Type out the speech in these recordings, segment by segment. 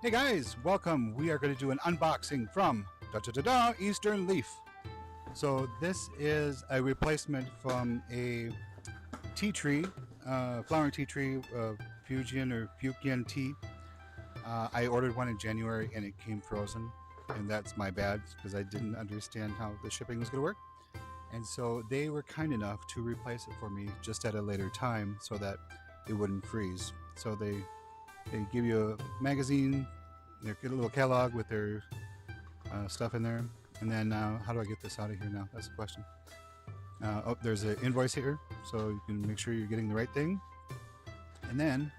Hey guys, welcome. We are going to do an unboxing from Eastern Leaf. So this is a replacement from a tea tree, flowering tea tree, Fujian or Fukien tea. I ordered one in January and it came frozen, and that's my bad because I didn't understand how the shipping was going to work. And so they were kind enough to replace it for me just at a later time so that it wouldn't freeze. So they give you a magazine, they get a little catalog with their stuff in there. And then how do I get this out of here now? That's the question. Oh, there's an invoice here, so you can make sure you're getting the right thing. And then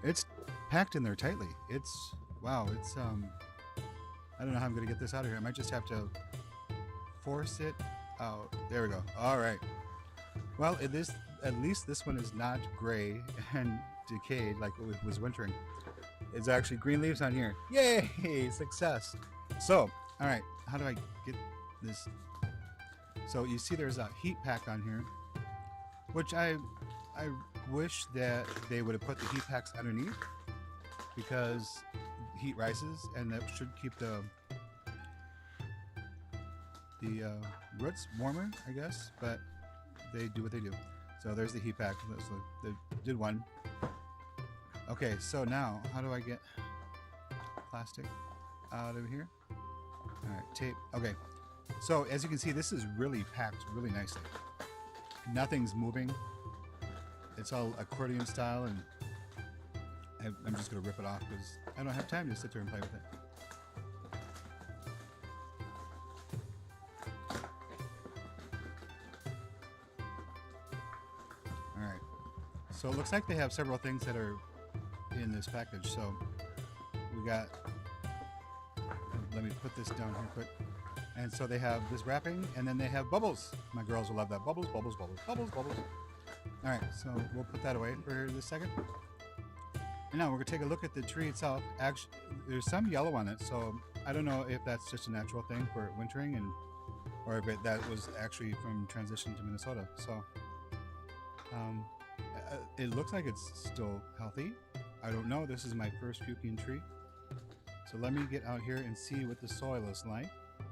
it's packed in there tightly. It's wow. It's I don't know how I'm gonna get this out of here. I might just have to force it out. There we go. All right. Well, at least this one is not gray and decayed like it was wintering. It's actually green leaves on here. Yay! Success. So, all right. How do I get this? So you see, there's a heat pack on here, which I wish that they would have put the heat packs underneath because heat rises, and that should keep the roots warmer, I guess. But they do what they do. So there's the heat pack. They did one. Okay, so now how do I get plastic out of here? All right, tape. Okay, so as you can see, this is really packed really nicely. Nothing's moving. It's all accordion style, and I'm just gonna rip it off because I don't have time to sit there and play with it. All right, so it looks like they have several things that are in this package. So we got, let me put this down here quick. And so they have this wrapping, and then they have bubbles. My girls will love that. Bubbles, bubbles, bubbles, bubbles, bubbles. All right, so we'll put that away for this second. And now we're gonna take a look at the tree itself. Actually, there's some yellow on it, so I don't know if that's just a natural thing for wintering, or if that was actually from transition to Minnesota. So it looks like it's still healthy. I don't know. This is my first Fukien tree. So let me get out here and see what the soil is like.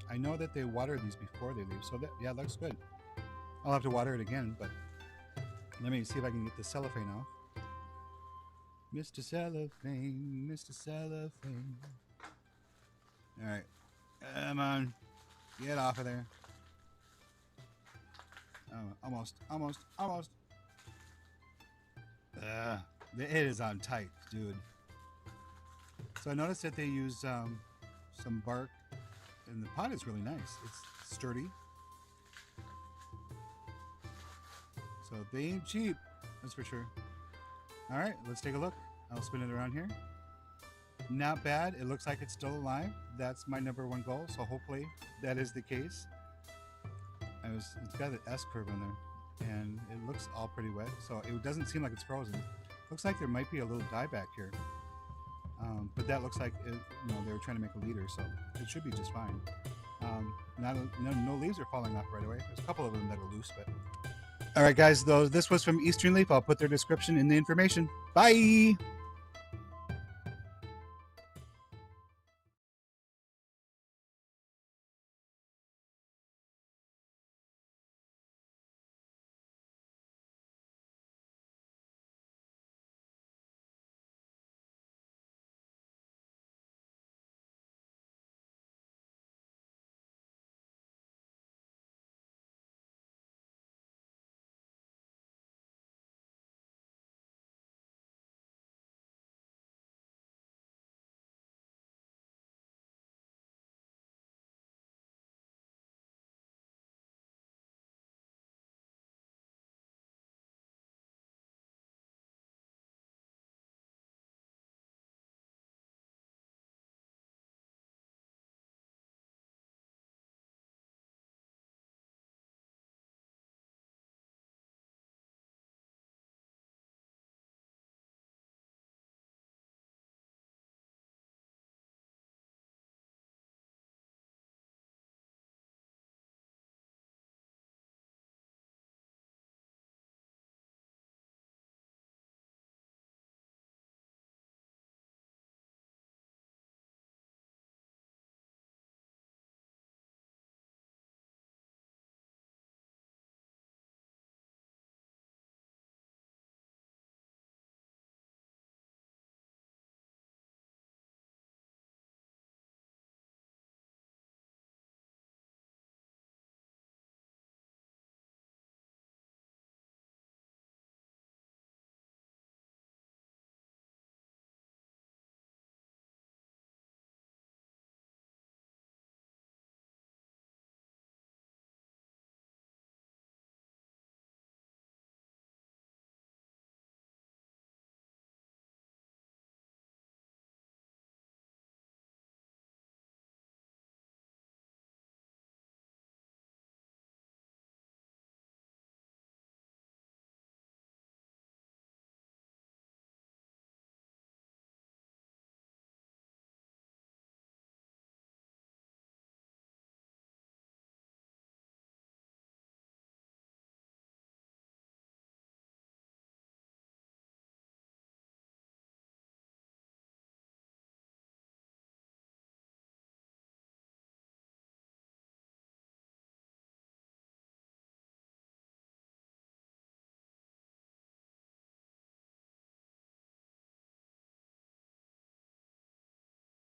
I know that they water these before they leave, so that, yeah, it looks good. I'll have to water it again, but let me see if I can get the cellophane off. Mr. Cellophane, Mr. Cellophane. All right, come on, get off of there. Oh, almost. It is on tight, dude. So I noticed that they use some bark, and the pot is really nice. It's sturdy. So they ain't cheap, that's for sure. All right, let's take a look. I'll spin it around here. Not bad. It looks like it's still alive. That's my #1 goal. So hopefully that is the case. It's got an S curve in there, and it looks all pretty wet. So it doesn't seem like it's frozen. Looks like there might be a little dye back here. But that looks like they were trying to make a leader, so it should be just fine. No leaves are falling off right away. There's a couple of them that are loose, but all right, guys. Though this was from Eastern Leaf, I'll put their description in the information. Bye.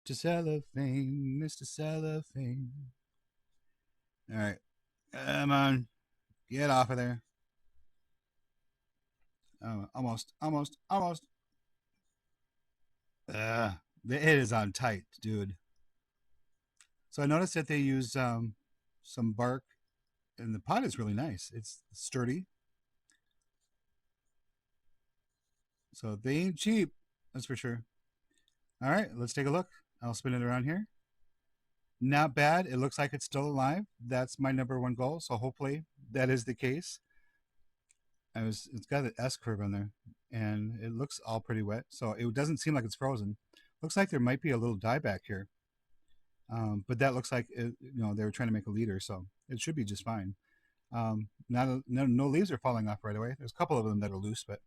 Mr. Cellophane, Mr. Cellophane. All right, come on, get off of there. Almost. It is on tight, dude. So I noticed that they use some bark, and the pot is really nice. It's sturdy, so they ain't cheap. That's for sure. All right, let's take a look. I'll spin it around here. Not bad. It looks like it's still alive. That's my number one goal. So hopefully that is the case. It's got an S curve on there, and it looks all pretty wet. So it doesn't seem like it's frozen. Looks like there might be a little dieback here, but that looks like they were trying to make a leader, so it should be just fine. No leaves are falling off right away. There's a couple of them that are loose, but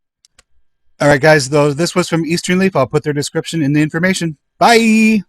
all right, guys. Though this was from Eastern Leaf, I'll put their description in the information. Bye.